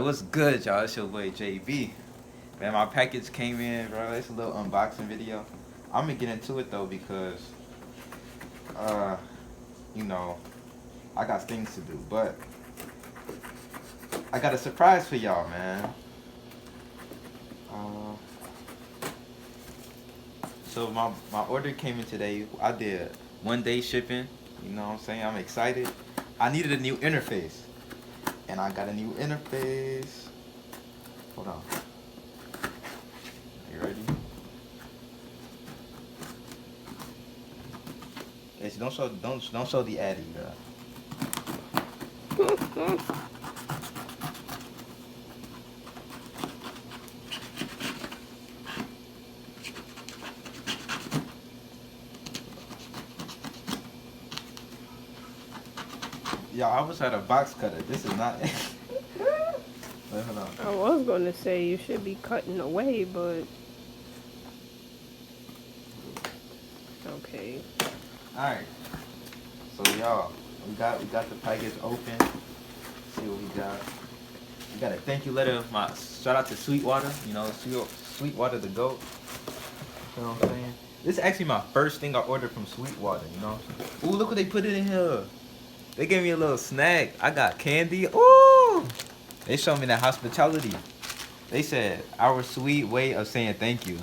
What's good, y'all? It's your boy JB. Man, my package came in, bro. It's a little unboxing video. I'm gonna get into it though because, you know, I got things to do. But I got a surprise for y'all, man. So my order came in today. I did 1-day shipping. You know what I'm saying? I'm excited. I needed a new interface, and I got a new interface. Hold on. You ready? Yes, don't show the addy, girl. Y'all, I wish I had a box cutter. This is not. Wait, hold on. I was gonna say you should be cutting away, but okay. Alright. So y'all, we got the package open. See what we got. We got a thank you letter. Shout out to Sweetwater. You know, Sweetwater the GOAT. You know what I'm saying? This is actually my first thing I ordered from Sweetwater. You know. Ooh, look what they put it in here. They gave me a little snack. I got candy. Ooh! They showed me that hospitality. They said, our sweet way of saying thank you.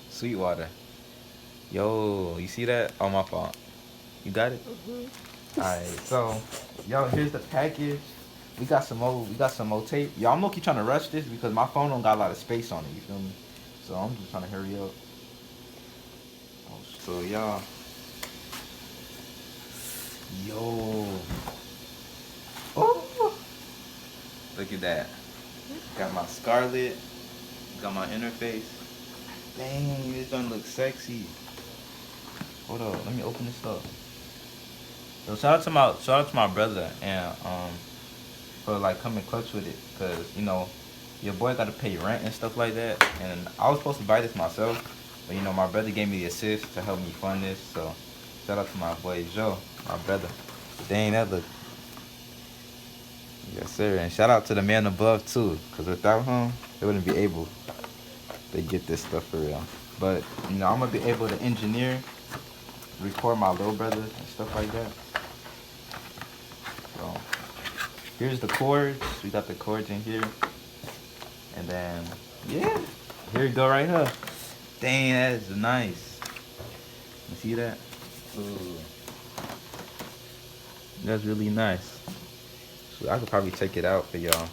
Sweetwater. Yo, you see that? Oh, my fault. You got it? Alright, so, yo, here's the package. We got some more tape. Yo, I'm low-key trying to rush this because my phone don't got a lot of space on it, you feel me? So I'm just trying to hurry up. So, y'all. Yo. Oh. Look at that. Got my Scarlett. Got my interface. Dang, this don't look sexy. Hold on, let me open this up. So shout out to my brother and for like coming clutch with it, cause you know your boy got to pay rent and stuff like that. And I was supposed to buy this myself, but you know my brother gave me the assist to help me fund this. So shout out to my boy Joe, my brother. Dang, that look. Yes, sir. And shout out to the man above, too. Because without him, they wouldn't be able to get this stuff for real. But, you know, I'm going to be able to engineer, record my little brother and stuff like that. So, here's the cords. We got the cords in here. And then, yeah. Here we go right here. Dang, that is nice. You see that? Ooh. That's really nice. So I could probably check it out for y'all.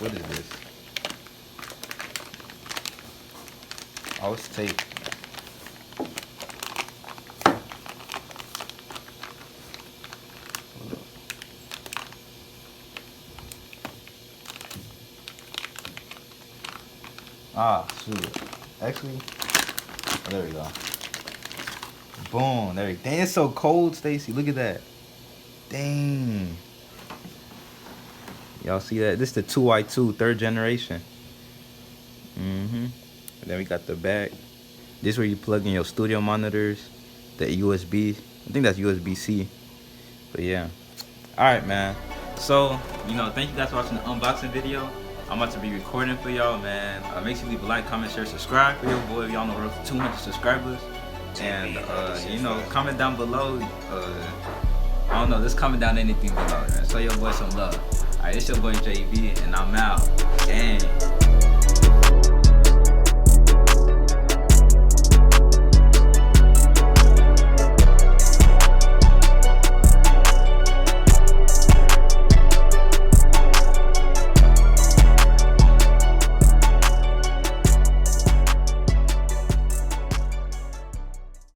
What is this? Oh, it's tape. Ah, shoot. Actually, oh, there we go. Boom, there we go. Dang, it's so cold, Stacy. Look at that. Dang. Y'all see that? This is the 2i2, 3rd generation. And then we got the back. This is where you plug in your studio monitors. The USB. I think that's USB-C. But yeah. Alright, man. So, you know, thank you guys for watching the unboxing video. I'm about to be recording for y'all, man. Make sure you leave a like, comment, share, subscribe for your boy. Y'all know we're up to 200 subscribers. And, you know, comment down below. I don't know, just comment down anything below, man. Show your boy some love. Alright, it's your boy JB, and I'm out. Gang.